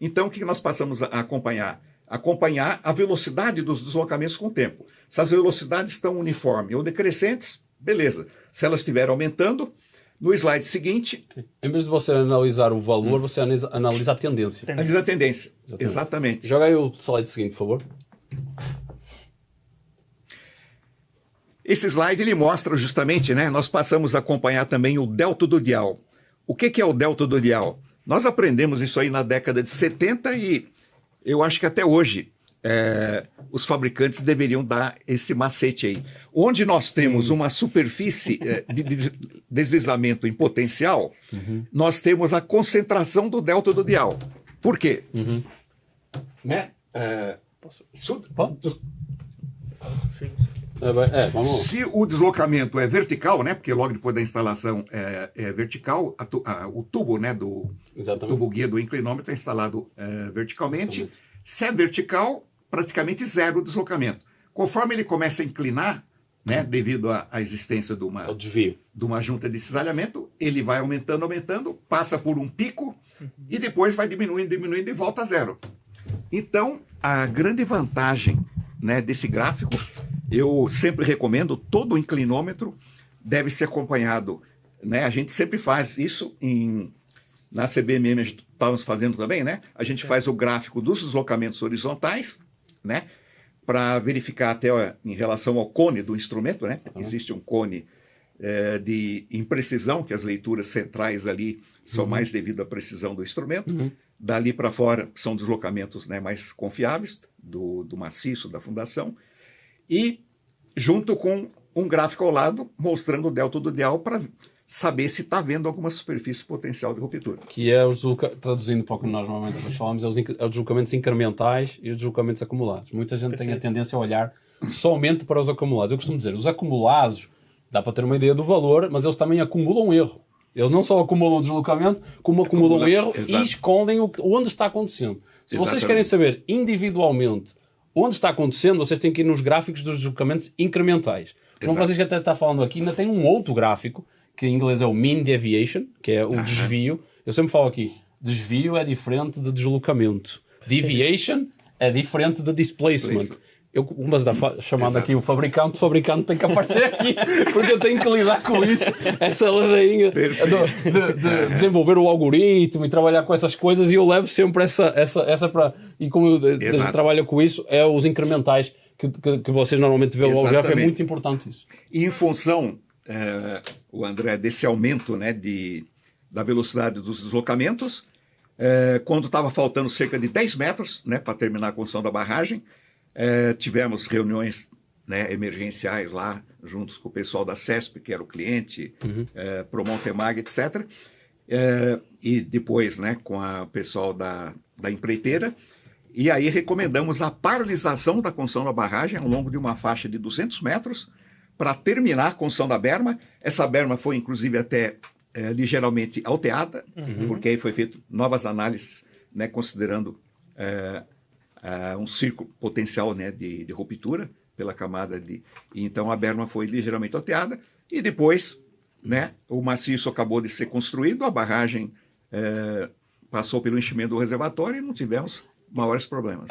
Então, o que nós passamos a acompanhar? Acompanhar a velocidade dos deslocamentos com o tempo. Se as velocidades estão uniformes ou decrescentes, beleza. Se elas estiverem aumentando, no slide seguinte... Em vez de você analisar o valor, você analisa a tendência. Analisa a tendência. Exatamente. Joga aí o slide seguinte, por favor. Esse slide ele mostra justamente, né? Nós passamos a acompanhar também o delta do dial. O que é o delta do dial? Nós aprendemos isso aí na década de 70 e eu acho que até hoje os fabricantes deveriam dar esse macete aí. Onde nós temos uma superfície de deslizamento em potencial, nós temos a concentração do delta do dial. Por quê? Né? Se o deslocamento é vertical, né, porque logo depois da instalação é vertical, o tubo, né, o tubo guia do inclinômetro é instalado verticalmente. Exatamente. Se é vertical, praticamente zero deslocamento. Conforme ele começa a inclinar, né, devido à existência de uma junta de cisalhamento, ele vai aumentando, passa por um pico e depois vai diminuindo e volta a zero. Então, a grande vantagem, né, desse gráfico, eu sempre recomendo, todo inclinômetro deve ser acompanhado, né? A gente sempre faz isso na CBMM, a gente estávamos fazendo também, né? A gente faz o gráfico dos deslocamentos horizontais, né? Para verificar até em relação ao cone do instrumento, né? Existe um cone de imprecisão, que as leituras centrais ali são mais devido à precisão do instrumento. Dali para fora são deslocamentos, né, mais confiáveis do maciço, da fundação. E junto com um gráfico ao lado mostrando o delta do dial para saber se está havendo alguma superfície potencial de ruptura. Que é, traduzindo para o que nós normalmente falamos, é os deslocamentos incrementais e os deslocamentos acumulados. Muita gente tem a tendência a olhar somente para os acumulados. Eu costumo dizer, os acumulados, dá para ter uma ideia do valor, mas eles também acumulam erro. Eles não só acumulam deslocamento, como acumulam erro. Exato. E escondem onde está acontecendo. Se vocês querem saber individualmente onde está acontecendo, vocês têm que ir nos gráficos dos deslocamentos incrementais. Como vocês até estão falando aqui, ainda tem um outro gráfico, que em inglês é o mean deviation, que é o desvio. Eu sempre falo aqui, desvio é diferente de deslocamento. Deviation é diferente de displacement. Mas chamando aqui o fabricante tem que aparecer aqui, porque eu tenho que lidar com isso, essa ladainha de desenvolver o algoritmo e trabalhar com essas coisas, e eu levo sempre essa para... E como eu trabalho com isso, é os incrementais que vocês normalmente vêem logo já, é muito importante isso. E em função, o André, desse aumento, né, da velocidade dos deslocamentos, quando estava faltando cerca de 10 metros, né, para terminar a construção da barragem, tivemos reuniões, né, emergenciais lá, juntos com o pessoal da CESP, que era o cliente, Promontemag, etc. E depois, né, com o pessoal da empreiteira. E aí recomendamos a paralisação da construção da barragem ao longo de uma faixa de 200 metros para terminar a construção da berma. Essa berma foi, inclusive, até ligeiramente alteada, porque aí foi feito novas análises, né, considerando... um círculo potencial, né, de ruptura pela camada então a berma foi ligeiramente alteada e depois, né, o maciço acabou de ser construído, a barragem passou pelo enchimento do reservatório e não tivemos maiores problemas.